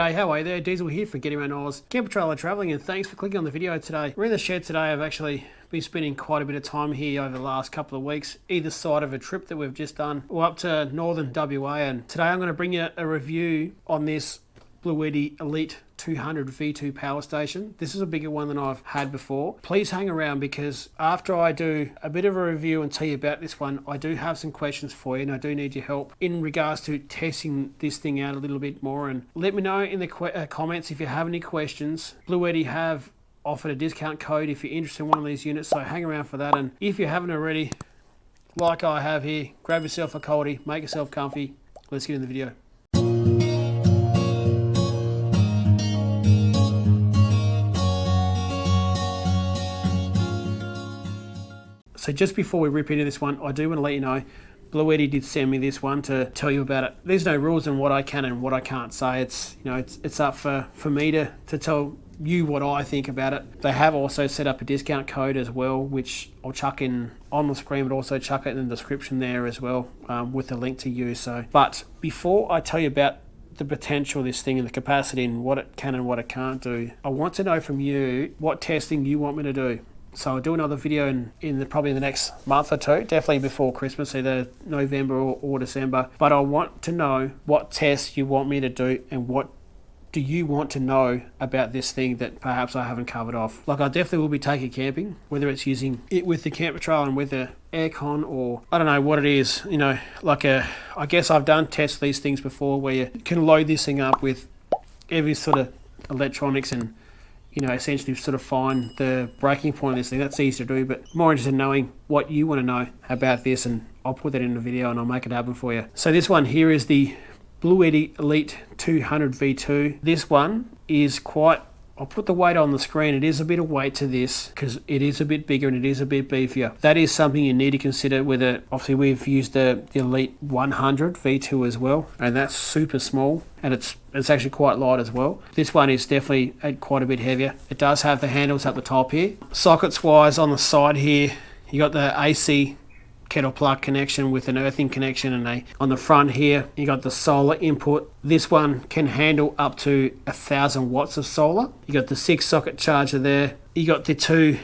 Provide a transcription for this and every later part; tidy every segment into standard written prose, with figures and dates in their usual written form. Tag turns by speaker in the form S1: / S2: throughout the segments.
S1: G'day, how are you there? Diesel here from Getting Around Oz, Camper Trailer Travelling, and thanks for clicking on the video today. We're in the shed today. I've actually been spending quite a bit of time here over the last couple of weeks, either side of a trip that we've just done, or up to northern WA, and today I'm going to bring you a review on this Bluetti Elite 200 V2 power station. This is a bigger one than I've had before. Please hang around because after I do a bit of a review and tell you about this one, I do have some questions for you and I do need your help in regards to testing this thing out a little bit more. And let me know in the comments if you have any questions. Bluetti have offered a discount code if you're interested in one of these units, so hang around for that. And if you haven't already, like I have here, grab yourself a coldie, make yourself comfy. Let's get in the video. So just before we rip into this one, I do want to let you know, Bluetti did send me this one to tell you about it. There's no rules on what I can and what I can't say. It's, you know, it's up for me to tell you what I think about it. They have also set up a discount code as well, which I'll chuck in on the screen, but also chuck it in the description there as well, with a link to use. So, but before I tell you about the potential of this thing and the capacity and what it can and what it can't do, I want to know from you what testing you want me to do. So I'll do another video probably in the next month or two, definitely before Christmas, either November or December. But I want to know what tests you want me to do and what do you want to know about this thing that perhaps I haven't covered off. Like, I definitely will be taking camping, whether it's using it with the camper trailer and with the aircon, or I don't know what it is, you know, like I guess I've done tests of these things before where you can load this thing up with every sort of electronics and, you know, essentially sort of find the breaking point of this thing. That's easy to do, but more interested in knowing what you want to know about this, and I'll put that in the video and I'll make it happen for you. So this one here is the Bluetti Elite 200 V2. This one is quite, I'll put the weight on the screen. It is a bit of weight to this because it is a bit bigger and it is a bit beefier. That is something you need to consider with it. Obviously we've used the Elite 100 V2 as well, and that's super small and it's actually quite light as well. This one is definitely quite a bit heavier. It does have the handles at the top here. Sockets wise, on the side here, you got the AC kettle plug connection with an earthing connection, and on the front here you got the solar input. This one can handle up to 1,000 watts of solar. You got the 6 socket charger there. You got the 2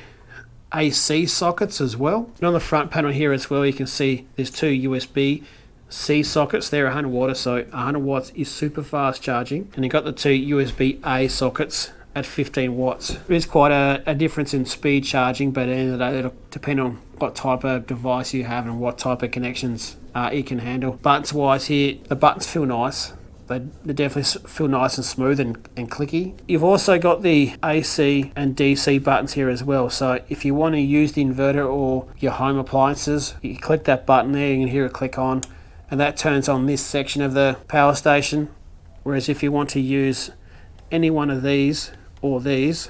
S1: AC sockets as well, and on the front panel here as well you can see there's 2 USB-C sockets. They're 100 watts, so 100 watts is super fast charging, and you got the 2 USB-A sockets at 15 watts. There's quite a difference in speed charging, but at the end of the day it'll depend on what type of device you have and what type of connections it can handle. Buttons wise here, the buttons feel nice. They definitely feel nice and smooth and clicky. You've also got the AC and DC buttons here as well, so if you want to use the inverter or your home appliances, you click that button there, you can hear it click on, and that turns on this section of the power station. Whereas if you want to use any one of these or these,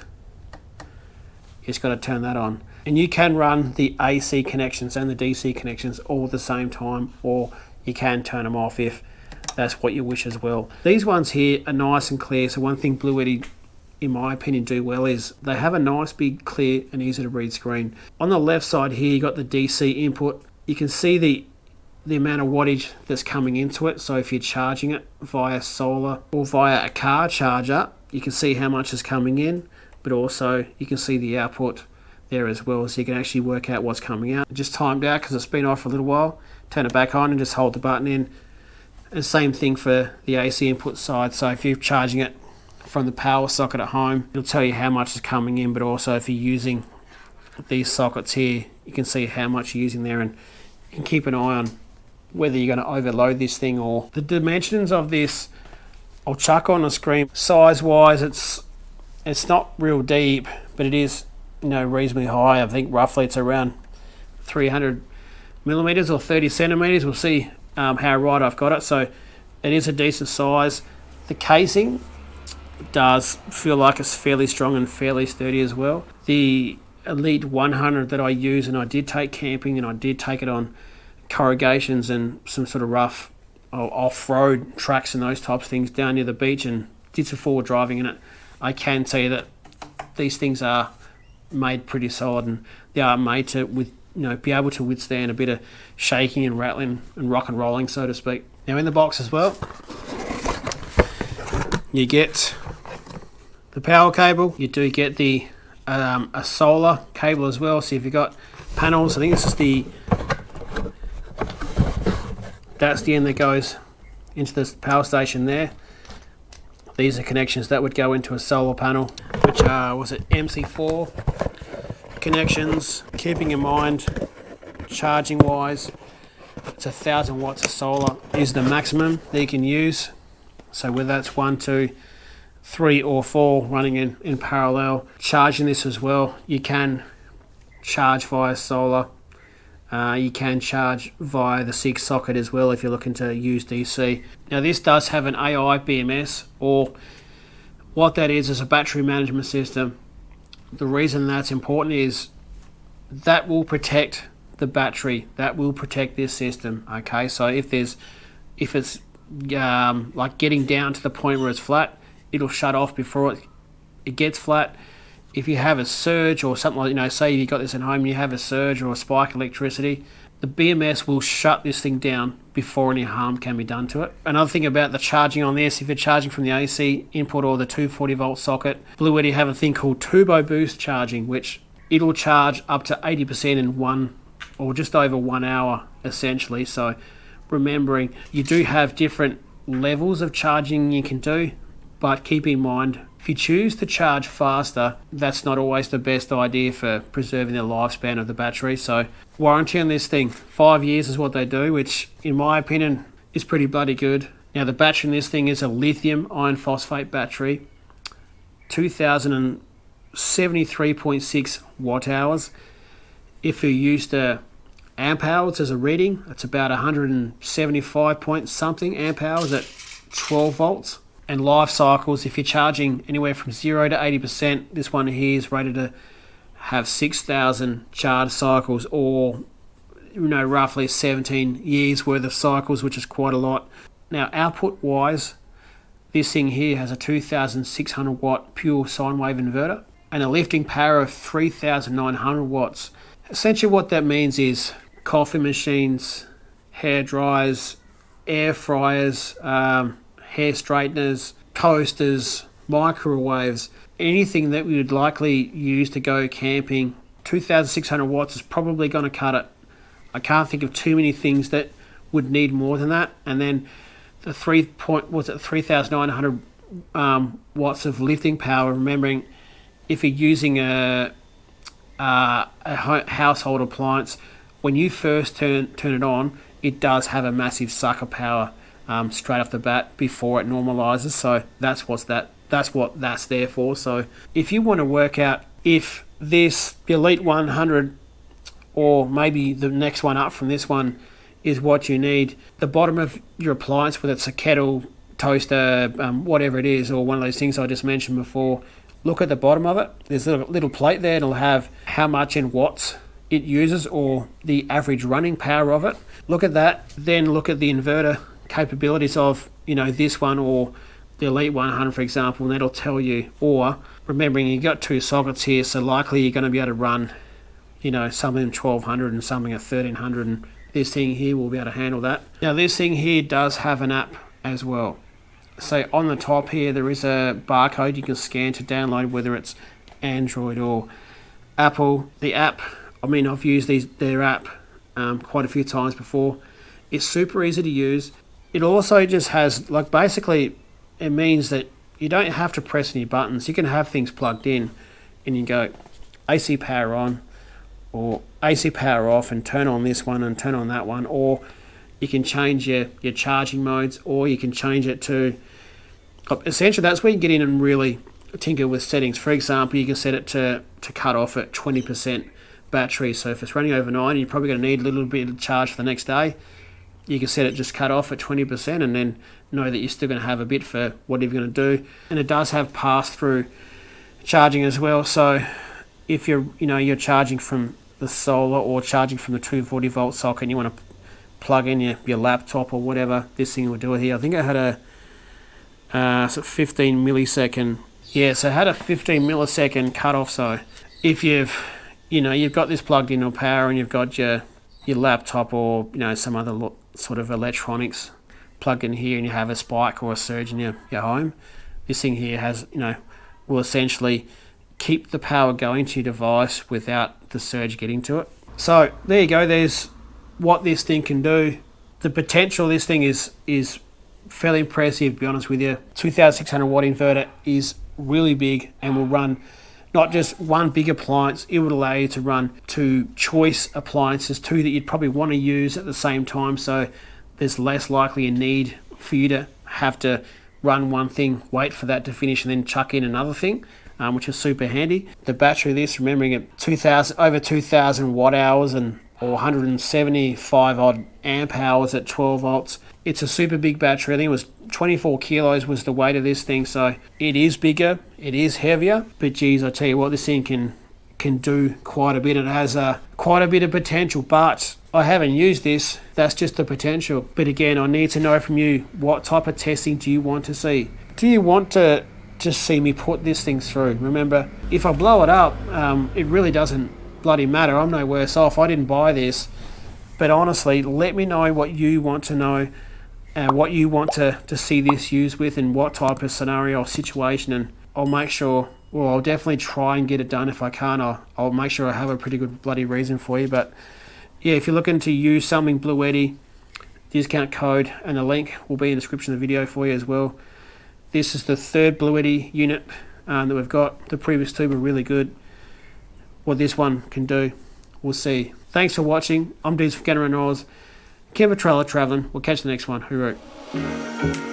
S1: you just got to turn that on. And you can run the AC connections and the DC connections all at the same time, or you can turn them off if that's what you wish as well. These ones here are nice and clear, so one thing Bluetti, in my opinion, do well is they have a nice big clear and easy to read screen. On the left side here you got the DC input. You can see the amount of wattage that's coming into it, so if you're charging it via solar or via a car charger, you can see how much is coming in, but also you can see the output there as well, so you can actually work out what's coming out. Just timed out because it's been off for a little while. Turn it back on and just hold the button in. And same thing for the AC input side, so if you're charging it from the power socket at home, it'll tell you how much is coming in, but also if you're using these sockets here, you can see how much you're using there, and you can keep an eye on whether you're going to overload this thing. Or the dimensions of this I'll chuck on the screen. Size wise, it's not real deep, but it is, you know, reasonably high. I think roughly it's around 300 millimeters or 30 centimeters. We'll see how right I've got it. So it is a decent size. The casing does feel like it's fairly strong and fairly sturdy as well. The Elite 100 that I use, and I did take camping and I did take it on corrugations and some sort of rough off-road tracks and those types of things down near the beach, and did some forward driving in it. I can tell you that these things are made pretty solid, and they are made to be able to withstand a bit of shaking and rattling and rock and rolling, so to speak. Now in the box as well, you get the power cable. You do get the a solar cable as well. So if you've got panels, I think this is that's the end that goes into the power station there. These are connections that would go into a solar panel, which are, was it MC4 connections. Keeping in mind, charging wise, it's 1,000 watts of solar is the maximum that you can use. So whether that's 1, 2, 3 or 4 running in parallel. Charging this as well, you can charge via solar. You can charge via the 6 socket as well if you're looking to use DC. Now this does have an AI BMS, or what that is a battery management system. The reason that's important is that will protect the battery, that will protect this system. Okay, so if it's like getting down to the point where it's flat, it'll shut off before it gets flat. If you have a surge or something like, you know, say you've got this at home and you have a surge or a spike of electricity, the BMS will shut this thing down before any harm can be done to it. Another thing about the charging on this, if you're charging from the AC input or the 240 volt socket, Bluetti have a thing called turbo boost charging, which it'll charge up to 80% in 1 or just over 1 hour essentially. So remembering, you do have different levels of charging you can do, but keep in mind, if you choose to charge faster, that's not always the best idea for preserving the lifespan of the battery. So warranty on this thing, 5 years is what they do, which in my opinion is pretty bloody good. Now the battery in this thing is a lithium iron phosphate battery, 2073.6 watt hours. If you use the amp hours as a reading, it's about 175 point something amp hours at 12 volts. And life cycles, if you're charging anywhere from 0 to 80%, this one here is rated to have 6,000 charge cycles, or roughly 17 years worth of cycles, which is quite a lot. Now output wise, this thing here has a 2,600 watt pure sine wave inverter and a lifting power of 3,900 watts. Essentially what that means is coffee machines, hair dryers, air fryers, hair straighteners, coasters, microwaves, anything that we would likely use to go camping, 2,600 watts is probably going to cut it. I can't think of too many things that would need more than that. And then the 3,900 watts of lifting power, remembering if you're using a household appliance, when you first turn it on, it does have a massive sucker power straight off the bat before it normalizes. So that's what that's there for. So if you want to work out if this Elite 100 or maybe the next one up from this one is what you need, the bottom of your appliance, whether it's a kettle, toaster, whatever it is, or one of those things I just mentioned before, look at the bottom of it. There's a little plate there. It'll have how much in watts it uses or the average running power of it. Look at that, then look at the inverter capabilities of this one or the Elite 100 for example, and that'll tell you. Or remembering you've got 2 sockets here, so likely you're going to be able to run something 1200 and something at 1300, and this thing here will be able to handle that. Now this thing here does have an app as well. So on the top here there is a barcode you can scan to download, whether it's Android or Apple. The app, I've used their app quite a few times before. It's super easy to use. It also just has, basically it means that you don't have to press any buttons. You can have things plugged in and you go AC power on or AC power off and turn on this one and turn on that one, or you can change your charging modes, or you can change it to, essentially that's where you get in and really tinker with settings. For example, you can set it to cut off at 20% battery. So if it's running overnight, you're probably going to need a little bit of charge for the next day. You can set it just cut off at 20% and then know that you're still going to have a bit for whatever you're going to do. And it does have pass-through charging as well. So if you're charging from the solar or charging from the 240 volt socket and you want to plug in your laptop or whatever, this thing will do it here. I think I had a 15 millisecond. Yeah, so it had a 15 millisecond cutoff. So if you've got this plugged into power and you've got your laptop or some other sort of electronics plugged in here and you have a spike or a surge in your home, this thing here has, will essentially keep the power going to your device without the surge getting to it. So there you go. There's what this thing can do. The potential of this thing is fairly impressive, to be honest with you. 2,600 watt inverter is really big and will run not just one big appliance. It would allow you to run two choice appliances, two that you'd probably want to use at the same time. So there's less likely a need for you to have to run one thing, wait for that to finish, and then chuck in another thing, which is super handy. The battery of this, remembering it, over 2,000 watt hours or 175 odd amp hours at 12 volts. It's a super big battery. I think it was 24 kilos was the weight of this thing. So it is bigger, it is heavier, but geez, I tell you what, this thing can do quite a bit. It has quite a bit of potential, but I haven't used this. That's just the potential. But again, I need to know from you, what type of testing do you want to see? Do you want to just see me put this thing through? Remember, if I blow it up, it really doesn't bloody matter. I'm no worse off. I didn't buy this. But honestly, let me know what you want to know, what you want to see this used with, and what type of scenario or situation, and I'll make sure, well, I'll definitely try and get it done. If I can't, I'll make sure I have a pretty good bloody reason for you. But yeah, if you're looking to use something Bluetti, discount code and the link will be in the description of the video for you as well. This is the third Bluetti unit that we've got. The previous two were really good. What this one can do, we'll see. Thanks for watching. I'm Deez from Gunner and Oz. Keep a trailer traveling. We'll catch the next one. Hooroo.